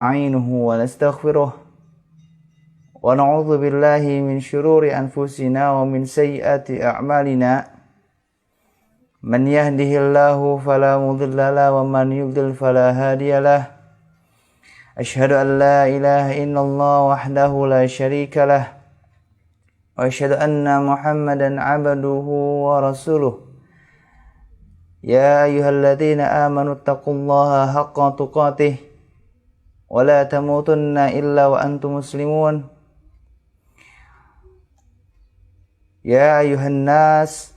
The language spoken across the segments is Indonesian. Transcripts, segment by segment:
نستعينه ونستغفره ونعوذ بالله من شرور أنفسنا ومن سيئات أعمالنا من يهده الله فلا مضل له ومن يضلل فلا هادي له أشهد أن لا إله إلا الله وحده لا شريك له وأشهد أن محمدا عبده ورسوله يا أيها الذين آمنوا اتقوا الله حق تقاته ولا تموتن إلا وأنتم مسلمون يا أيها الناس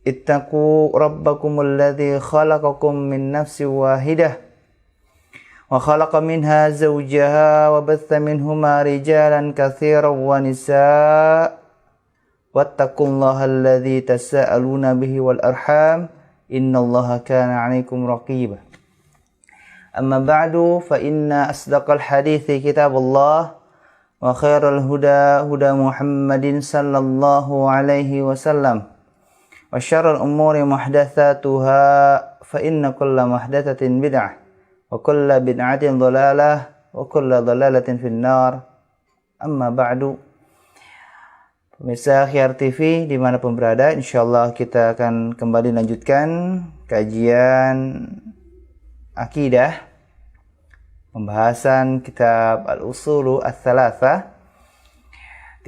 اتقوا ربكم الذي خلقكم من نفس واحدة وخلق منها زوجها وبث منهما رجالا كثيرا ونساء واتقوا الله الذي تساءلون به والأرحام إن الله كان عليكم رقيبا أما بعد فإن أصدق الحديث كتاب الله وخير الهدى هدى محمد صلى الله عليه وسلم وشر الأمور محدثاتها فإن كل محدثة بدعة وكل بدعة ضلالة وكل ضلالة في النار أما بعد. Pemirsa Akhyar TV dimanapun berada, insyaallah kita akan kembali lanjutkan kajian akidah, pembahasan kitab Al-Usulu Ats-Tsalatsa,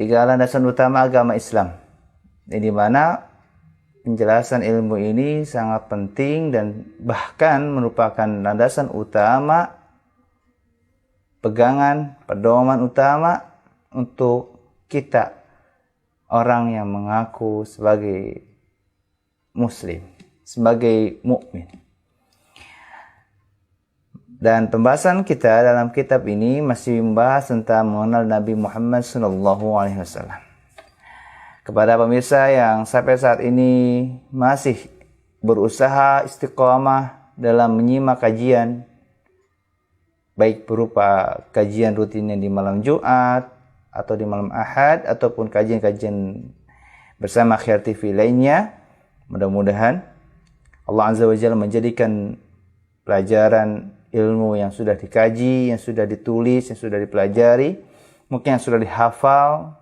tiga landasan utama agama Islam. Di mana penjelasan ilmu ini sangat penting dan bahkan merupakan landasan utama, pegangan, pedoman utama untuk kita orang yang mengaku sebagai muslim, sebagai mukmin. Dan pembahasan kita dalam kitab ini masih membahas tentang mengenal Nabi Muhammad SAW. Kepada pemirsa yang sampai saat ini masih berusaha istiqamah dalam menyimak kajian, baik berupa kajian rutinnya di malam Jumat atau di malam Ahad ataupun kajian-kajian bersama Akhyar TV lainnya, mudah-mudahan Allah Azza wa Jalla menjadikan pelajaran ilmu yang sudah dikaji, yang sudah ditulis, yang sudah dipelajari, mungkin yang sudah dihafal,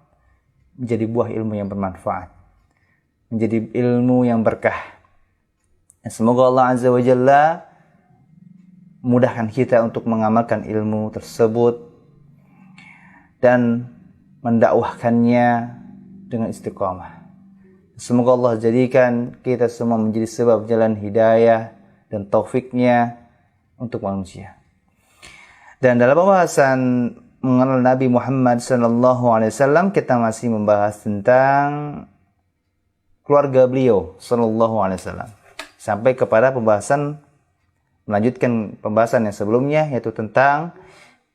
menjadi buah ilmu yang bermanfaat, menjadi ilmu yang berkah. Dan semoga Allah Azza wa Jalla mudahkan kita untuk mengamalkan ilmu tersebut dan mendakwahkannya dengan istiqamah. Semoga Allah jadikan kita semua menjadi sebab jalan hidayah dan taufiknya untuk manusia. Dan dalam pembahasan mengenal Nabi Muhammad SAW, kita masih membahas tentang keluarga beliau SAW, sampai kepada melanjutkan pembahasan yang sebelumnya, yaitu tentang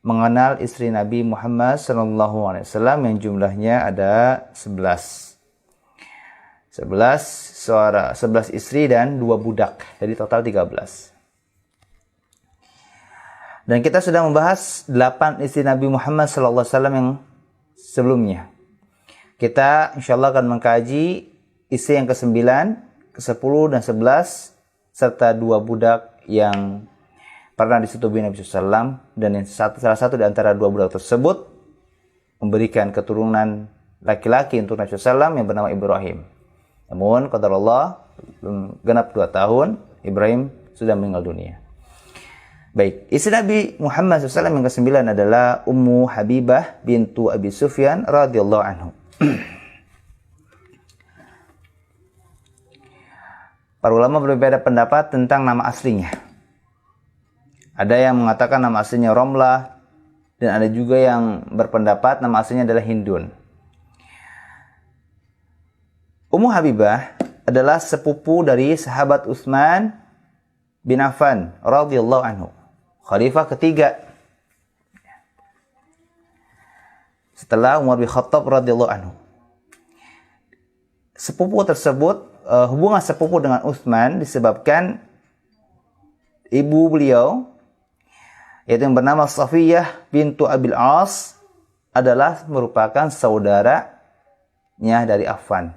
mengenal istri Nabi Muhammad SAW yang jumlahnya ada 11 istri dan 2 budak, jadi total 13. Dan kita sudah membahas 8 istri Nabi Muhammad SAW yang sebelumnya. Kita insyaAllah akan mengkaji istri yang ke-9, ke-10 dan 11 serta 2 budak yang pernah disetubui Nabi SAW, dan yang salah satu di antara 2 budak tersebut memberikan keturunan laki-laki untuk Nabi SAW yang bernama Ibrahim. Namun qadarullah, belum genap 2 tahun Ibrahim sudah meninggal dunia. Baik, istri Nabi Muhammad SAW yang ke-9 adalah Ummu Habibah bintu Abi Sufyan radhiyallahu anhu. Para ulama berbeda pendapat tentang nama aslinya. Ada yang mengatakan nama aslinya Romlah, dan ada juga yang berpendapat nama aslinya adalah Hindun. Ummu Habibah adalah sepupu dari sahabat Utsman bin Affan radhiyallahu anhu, khalifah ketiga setelah Umar bin Khattab radhiyallahu anhu. Sepupu tersebut, hubungan sepupu dengan Utsman disebabkan ibu beliau, yaitu yang bernama Safiyah bintu Abil As, adalah merupakan saudaranya dari Affan.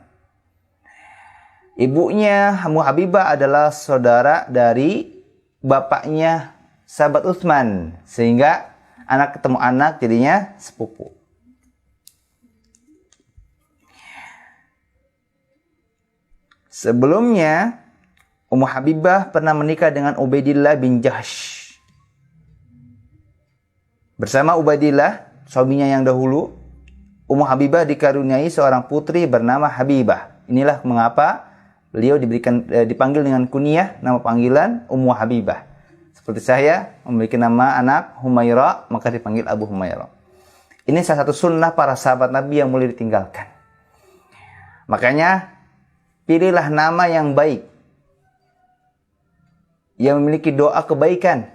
Ibunya Ummu Habibah adalah saudara dari bapaknya sahabat Utsman, sehingga Anak ketemu anak jadinya sepupu. Sebelumnya Ummu Habibah pernah menikah dengan Ubaidillah bin Jahsh. Bersama Ubaidillah, suaminya yang dahulu, Ummu Habibah dikaruniai seorang putri bernama Habibah. Inilah mengapa beliau dipanggil dengan kunyah, nama panggilan Ummu Habibah. Seperti saya memiliki nama anak Humaira, maka dipanggil Abu Humaira. Ini salah satu sunnah para sahabat Nabi yang mulai ditinggalkan. Makanya pilihlah nama yang baik, yang memiliki doa kebaikan,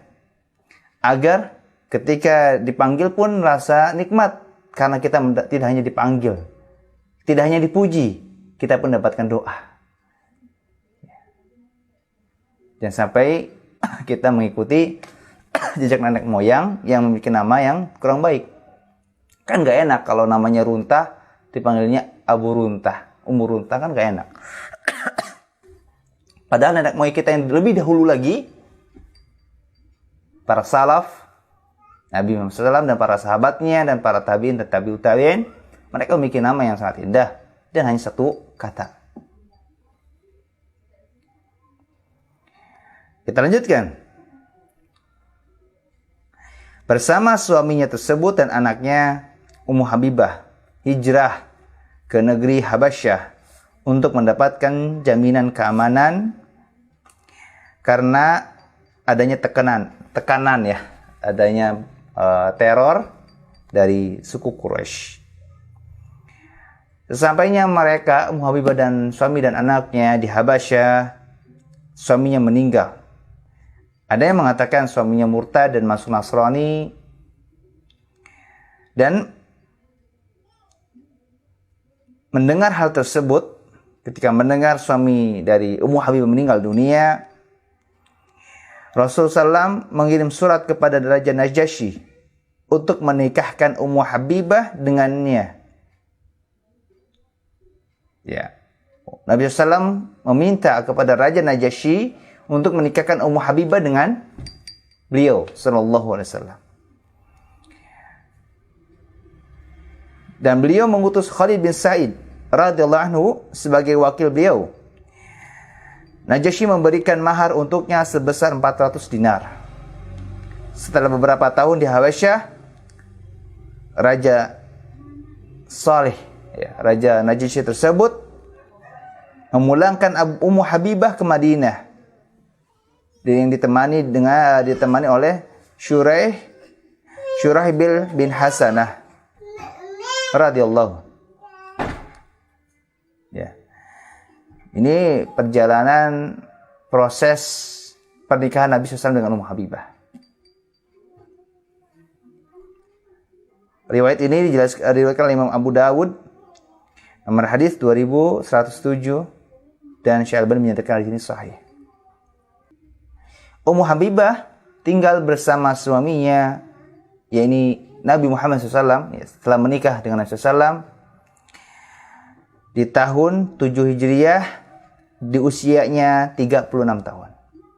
agar ketika dipanggil pun rasa nikmat, karena kita tidak hanya dipanggil, tidak hanya dipuji, kita pun dapatkan doa. Dan sampai kita mengikuti jejak nenek moyang yang memiliki nama yang kurang baik. Kan gak enak kalau namanya Runtah dipanggilnya Abu Runtah, Ummu Runtah, kan gak enak. Padahal nenek moyang kita yang lebih dahulu lagi, para salaf Nabi Muhammad SAW dan para sahabatnya dan para tabi'in dan tabi'ut tabi'in, mereka memiliki nama yang sangat indah dan hanya satu kata. Kita lanjutkan. Bersama suaminya tersebut dan anaknya, Ummu Habibah hijrah ke negeri Habasyah untuk mendapatkan jaminan keamanan karena adanya tekanan ya, adanya teror dari suku Quraisy. Sesampainya mereka, Ummu Habibah dan suami dan anaknya di Habasyah, suaminya meninggal. Ada yang mengatakan suaminya murtad dan masuk Nasrani. Dan mendengar hal tersebut, ketika mendengar suami dari Ummu Habibah meninggal dunia, Rasulullah SAW mengirim surat kepada Raja Najasyi untuk menikahkan Ummu Habibah dengannya. Ya. Nabi SAW meminta kepada Raja Najasyi untuk menikahkan Ummu Habibah dengan beliau sallallahu alaihi wasallam. Dan beliau mengutus Khalid bin Sa'id radhiyallahu anhu sebagai wakil beliau. Najasyi memberikan mahar untuknya sebesar 400 dinar. Setelah beberapa tahun di Habasyah, Raja Saleh, ya, Raja Najasyi tersebut memulangkan Ummu Habibah ke Madinah, yang ditemani oleh Syurahbil bin Hasanah radhiyallahu. Ya. Ini perjalanan proses pernikahan Nabi SAW dengan Ummu Habibah. Riwayat ini diriwayatkan oleh Imam Abu Dawud, nomor hadis 2107, dan Syalban menyatakan di sini sahih. Ummu Habibah tinggal bersama suaminya, yakni Nabi Muhammad SAW, setelah menikah dengan Nabi SAW di tahun 7 Hijriah, di usianya 36 tahun.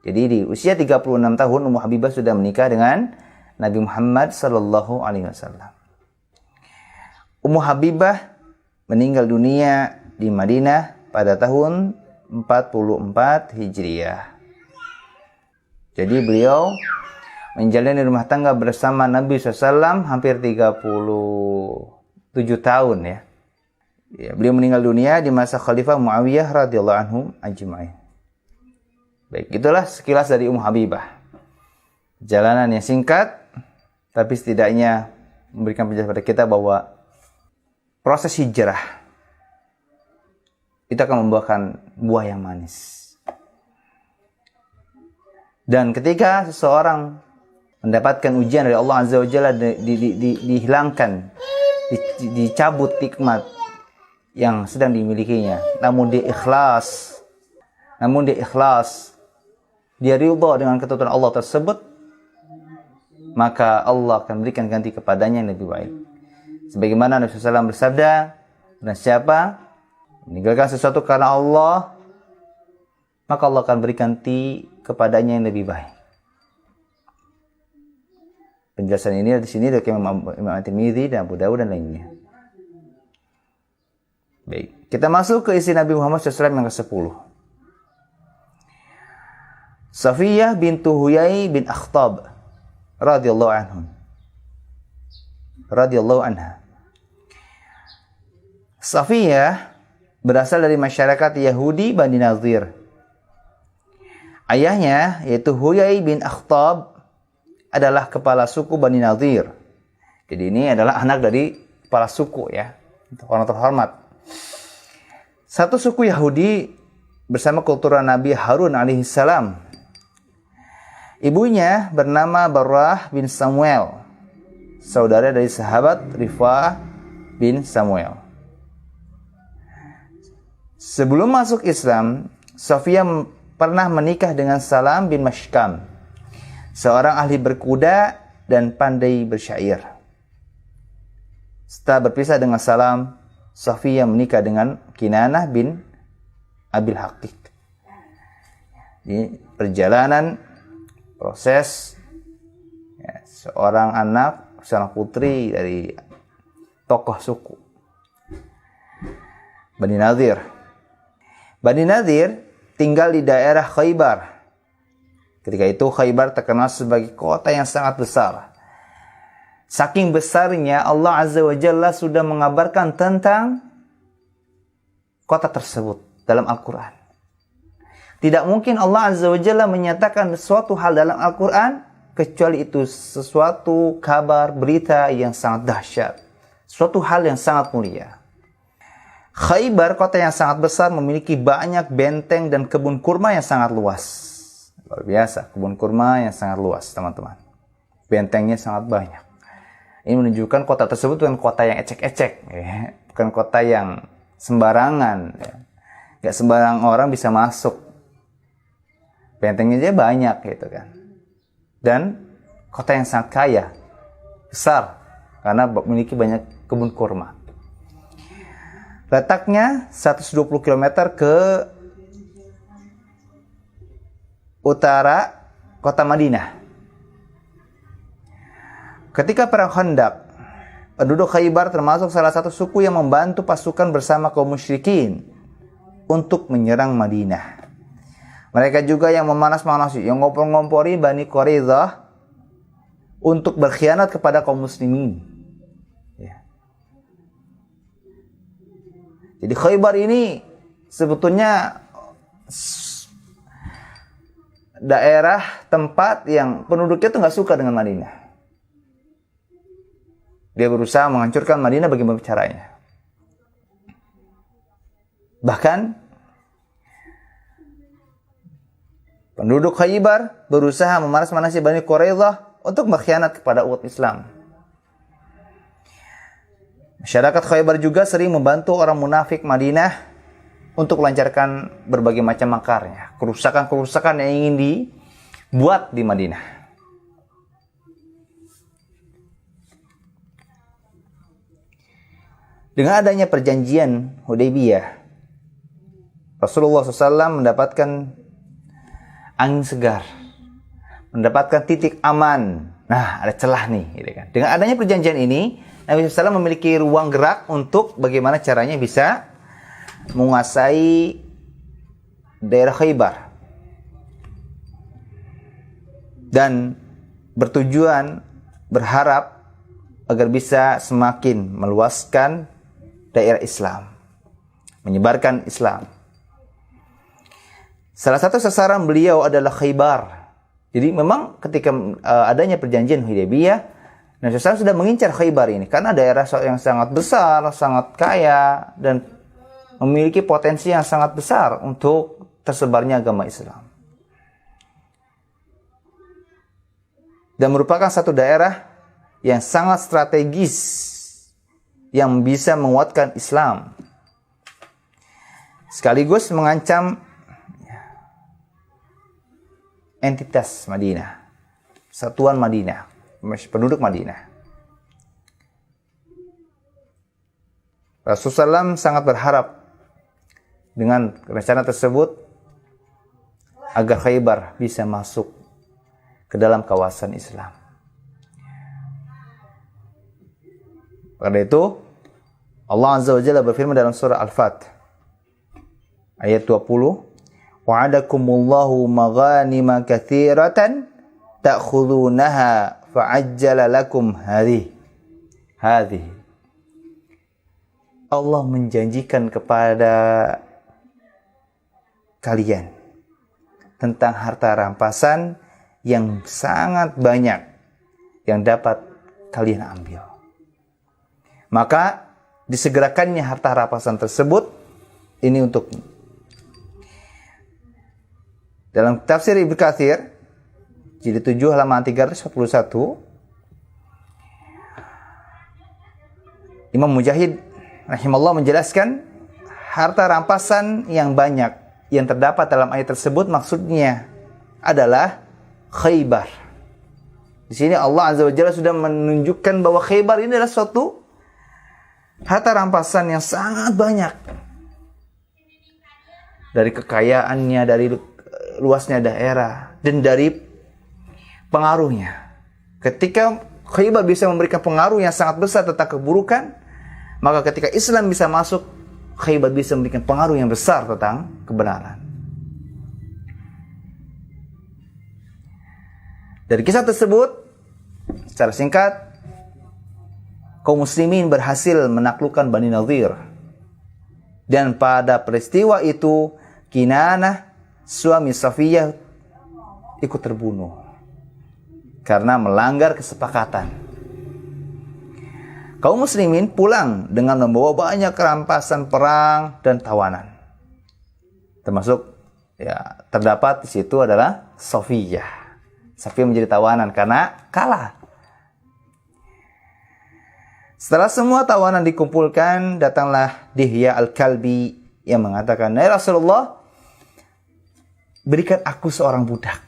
Jadi di usia 36 tahun Ummu Habibah sudah menikah dengan Nabi Muhammad SAW. Ummu Habibah meninggal dunia di Madinah pada tahun 44 Hijriah. Jadi beliau menjalani rumah tangga bersama Nabi SAW hampir 37 tahun ya. Beliau meninggal dunia di masa Khalifah Muawiyah radhiyallahu anhu ajma'in. Baik, itulah sekilas dari Ummu Habibah. Perjalanan yang singkat, tapi setidaknya memberikan penjelasan pada kita bahwa proses hijrah itu akan membuahkan buah yang manis. Dan ketika seseorang mendapatkan ujian dari Allah Azza wa Jalla, dihilangkan, dicabut nikmat yang sedang dimilikinya, namun dia ikhlas, dia ridha dengan ketentuan Allah tersebut, maka Allah akan berikan ganti kepadanya yang lebih baik. Sebagaimana Nabi SAW bersabda, dan siapa meninggalkan sesuatu karena Allah, maka Allah akan beri ganti kepadanya yang lebih baik. Penjelasan ini di sini dari Imam At-Tirmidzi dan Abu Dawud dan lainnya. Baik, kita masuk ke istri Nabi Muhammad SAW yang ke-10. Safiyah bintu Huyai bin Akhtab radhiyallahu anha. Safiyah berasal dari masyarakat Yahudi Bani Nadir. Ayahnya yaitu Huyai bin Akhtab adalah kepala suku Bani Nadir. Jadi ini adalah anak dari kepala suku ya, orang terhormat. Satu suku Yahudi bersama keturunan Nabi Harun alaihissalam. Ibunya bernama Barrah bin Samuel, saudara dari sahabat Rifa'ah bin Samuel. Sebelum masuk Islam, Safiyah pernah menikah dengan Salam bin Mashkam, seorang ahli berkuda dan pandai bersyair. Setelah berpisah dengan Salam, Safiyah menikah dengan Kinanah bin Abil Haqiq. Ini perjalanan proses ya, seorang anak, seorang putri dari tokoh suku Bani Nadir. Bani Nadir tinggal di daerah Khaybar. Ketika itu Khaybar terkenal sebagai kota yang sangat besar. Saking besarnya Allah Azza wa Jalla sudah mengabarkan tentang kota tersebut dalam Al-Quran. Tidak mungkin Allah Azza wa Jalla menyatakan suatu hal dalam Al-Quran kecuali itu sesuatu kabar, berita yang sangat dahsyat. Suatu hal yang sangat mulia. Khaybar, kota yang sangat besar, memiliki banyak benteng dan kebun kurma yang sangat luas. Luar biasa, kebun kurma yang sangat luas, teman-teman. Bentengnya sangat banyak. Ini menunjukkan kota tersebut bukan kota yang ecek-ecek, ya. Bukan kota yang sembarangan. Ya. Gak sembarang orang bisa masuk. Bentengnya aja banyak, gitu kan. Dan kota yang sangat kaya, besar, karena memiliki banyak kebun kurma. Letaknya 120 km ke utara kota Madinah. Ketika perang Khandaq, penduduk Khaybar termasuk salah satu suku yang membantu pasukan bersama kaum musyrikin untuk menyerang Madinah. Mereka juga yang memanas-manasi, yang ngompor-ngompori Bani Quraidah untuk berkhianat kepada kaum muslimin. Ya. Jadi Khaybar ini sebetulnya daerah tempat yang penduduknya tuh nggak suka dengan Madinah. Dia berusaha menghancurkan Madinah bagaimana caranya. Bahkan penduduk Khaybar berusaha memanas-manasi Bani Quraidah untuk berkhianat kepada umat Islam. Masyarakat Khaybar juga sering membantu orang munafik Madinah untuk melancarkan berbagai macam makarnya, kerusakan-kerusakan yang ingin dibuat di Madinah. Dengan adanya perjanjian Hudaybiyah, Rasulullah SAW mendapatkan angin segar, mendapatkan titik aman. Nah, ada celah nih, gitu kan. Dengan adanya perjanjian ini, Nabi SAW memiliki ruang gerak untuk bagaimana caranya bisa menguasai daerah Khaybar dan bertujuan berharap agar bisa semakin meluaskan daerah Islam, menyebarkan Islam. Salah satu sasaran beliau adalah Khaybar. Jadi memang ketika adanya perjanjian Hudaybiyah, Nabi SAW sudah mengincar Khaybar ini karena daerah yang sangat besar, sangat kaya, dan memiliki potensi yang sangat besar untuk tersebarnya agama Islam. Dan merupakan satu daerah yang sangat strategis yang bisa menguatkan Islam. Sekaligus mengancam entitas Madinah, satuan Madinah, penduduk Madinah. Rasulullah SAW sangat berharap dengan rencana tersebut agar Khaybar bisa masuk ke dalam kawasan Islam. Karena itu Allah Azza wa Jalla berfirman dalam surah Al-Fat ayat 20, wa'adakumullahu maghanima katsiratan ta'khudunaha fa'ajjala lakum hadhihi. Allah menjanjikan kepada kalian tentang harta rampasan yang sangat banyak yang dapat kalian ambil. Maka disegerakannya harta rampasan tersebut ini untukmu. Dalam tafsir Ibnu Katsir jilid 7 halaman 341, Imam Mujahid rahimallahu menjelaskan harta rampasan yang banyak yang terdapat dalam ayat tersebut maksudnya adalah Khaybar. Di sini Allah Azza wa Jalla sudah menunjukkan bahwa Khaybar ini adalah suatu harta rampasan yang sangat banyak. Dari kekayaannya, dari luasnya daerah, dan dari pengaruhnya. Ketika Khaybar bisa memberikan pengaruh yang sangat besar tentang keburukan, maka ketika Islam bisa masuk, Khaybar bisa memberikan pengaruh yang besar tentang kebenaran. Dari kisah tersebut, secara singkat, kaum muslimin berhasil menaklukkan Bani Nadhir. Dan pada peristiwa itu, Kinanah, suami Safiyah, ikut terbunuh karena melanggar kesepakatan. Kaum muslimin pulang dengan membawa banyak rampasan perang dan tawanan. Termasuk terdapat di situ adalah Safiyah. Safiyah menjadi tawanan karena kalah. Setelah semua tawanan dikumpulkan, datanglah Dihya Al-Kalbi yang mengatakan, "Ya Rasulullah, berikan aku seorang budak."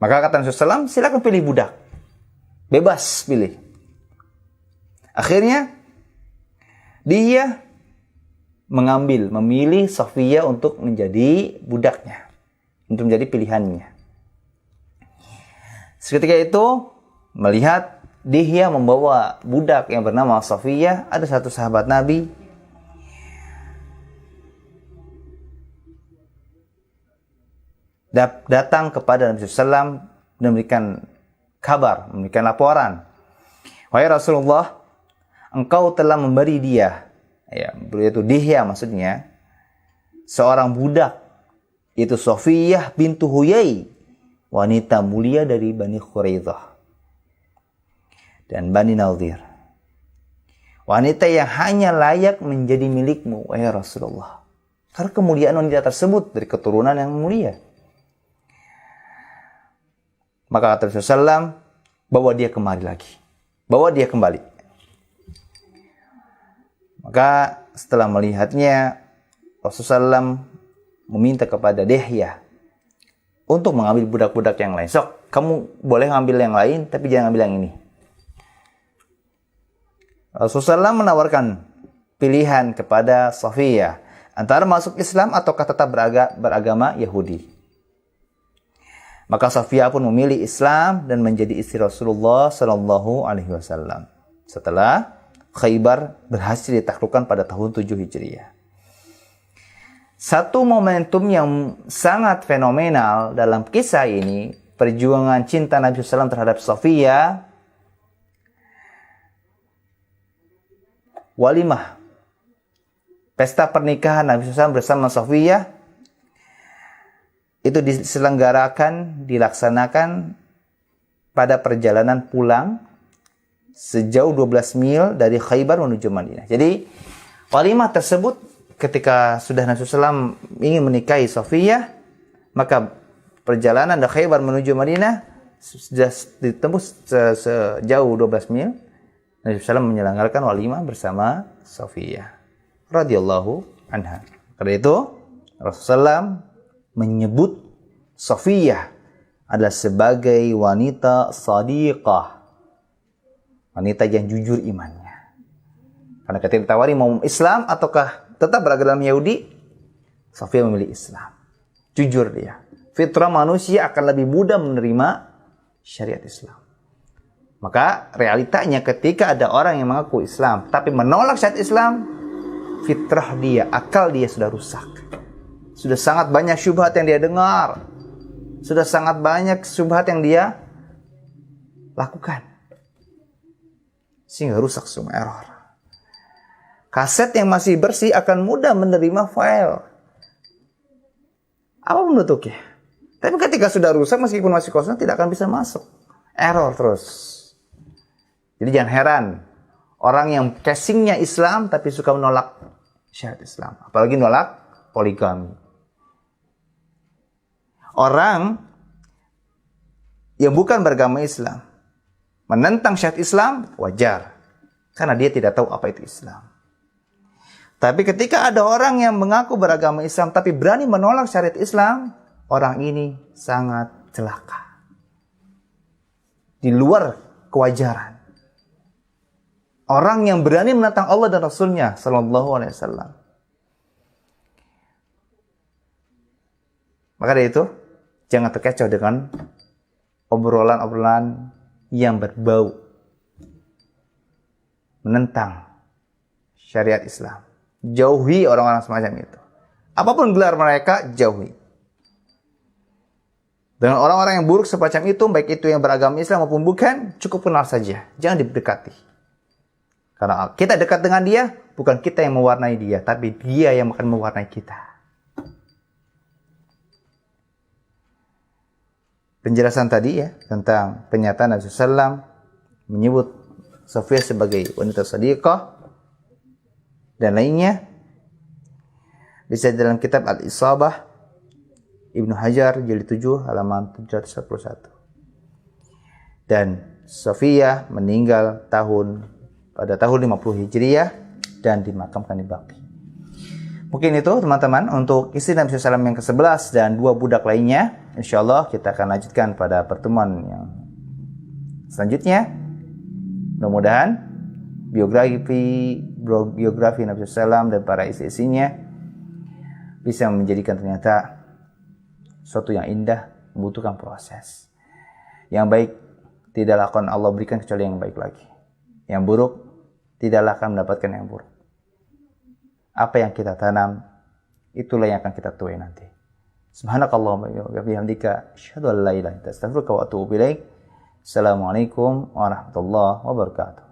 Maka kata Rasulullah SAW, silakan pilih budak. Bebas pilih. Akhirnya dia memilih Safiyah untuk menjadi budaknya, untuk menjadi pilihannya. Seketika itu melihat Dihya membawa budak yang bernama Safiyah, ada satu sahabat Nabi datang kepada Nabi SAW dan memberikan kabar, memberikan laporan. Wahai Rasulullah, engkau telah memberi dia, yaitu Dihya maksudnya, seorang budak, yaitu Safiyah bintu Huyai, wanita mulia dari Bani Quraidah dan Bani Nadhir. Wanita yang hanya layak menjadi milikmu, wahai Rasulullah. Karena kemuliaan wanita tersebut dari keturunan yang mulia. Maka kata Rasulullah SAW, bawa dia kemari lagi. Bawa dia kembali. Maka setelah melihatnya, Rasulullah SAW meminta kepada Dihya untuk mengambil budak-budak yang lain. Sok, kamu boleh ngambil yang lain, tapi jangan ambil yang ini. Rasulullah SAW menawarkan pilihan kepada Safiyah antara masuk Islam ataukah tetap beragama Yahudi. Maka Safiyah pun memilih Islam dan menjadi istri Rasulullah SAW. Setelah Khaybar berhasil ditaklukkan pada tahun 7 Hijriah. Satu momentum yang sangat fenomenal dalam kisah ini, perjuangan cinta Nabi SAW terhadap Safiyah, walimah, pesta pernikahan Nabi SAW bersama Safiyah, itu dilaksanakan pada perjalanan pulang sejauh 12 mil dari Khaybar menuju Madinah. Jadi walimah tersebut ketika sudah Nabi SAW ingin menikahi Safiyah, maka perjalanan dari Khaybar menuju Madinah sudah ditembus sejauh 12 mil. Nabi SAW menyelenggarakan walimah bersama Safiyah radhiyallahu anha. Karena itu Rasulullah menyebut Safiyah adalah sebagai wanita sadiqah, wanita yang jujur imannya. Karena ketika ditawari mau Islam ataukah tetap beragama Yahudi, Safiyah memilih Islam. Jujur dia. Fitrah manusia akan lebih mudah menerima syariat Islam. Maka realitanya ketika ada orang yang mengaku Islam tapi menolak syariat Islam, fitrah dia, akal dia sudah rusak. Sudah sangat banyak syubhat yang dia dengar. Sudah sangat banyak syubhat yang dia lakukan. Sehingga rusak semua, error. Kaset yang masih bersih akan mudah menerima file. Apapun bentuknya. Tapi ketika sudah rusak meskipun masih kosong tidak akan bisa masuk. Error terus. Jadi jangan heran. Orang yang casingnya Islam tapi suka menolak syariat Islam. Apalagi nolak poligami. Orang yang bukan beragama Islam menentang syariat Islam wajar. Karena dia tidak tahu apa itu Islam. Tapi ketika ada orang yang mengaku beragama Islam tapi berani menolak syariat Islam, orang ini sangat celaka. Di luar kewajaran. Orang yang berani menentang Allah dan Rasulnya Sallallahu Alaihi Wasallam. Maka dari itu, jangan terkecoh dengan obrolan-obrolan yang berbau menentang syariat Islam. Jauhi orang-orang semacam itu. Apapun gelar mereka, jauhi. Dengan orang-orang yang buruk semacam itu, baik itu yang beragama Islam maupun bukan, cukup kenal saja. Jangan didekati. Karena kita dekat dengan dia, bukan kita yang mewarnai dia, tapi dia yang akan mewarnai kita. Penjelasan tadi ya, tentang pernyataan Nabi SAW menyebut Sofia sebagai wanita shadiqah dan lainnya, bisa dalam kitab Al-Isabah Ibnu Hajar jilid 7 halaman 741. Dan Sofia meninggal pada tahun 50 Hijriah dan dimakamkan di Baqi. Mungkin itu teman-teman untuk istri Nabi SAW yang ke-11 dan 2 budak lainnya. InsyaAllah kita akan lanjutkan pada pertemuan yang selanjutnya. Mudah-mudahan biografi Nabi SAW dan para istri-istrinya bisa menjadikan ternyata suatu yang indah, membutuhkan proses. Yang baik tidaklah akan Allah berikan kecuali yang baik lagi. Yang buruk tidaklah akan mendapatkan yang buruk. Apa yang kita tanam, itulah yang akan kita tuai nanti. Subhanakallahumma wa bihamdika, asyhadu an la ilaha illa anta, astaghfiruka wa atubu ilaik. Assalamualaikum warahmatullahi wabarakatuh.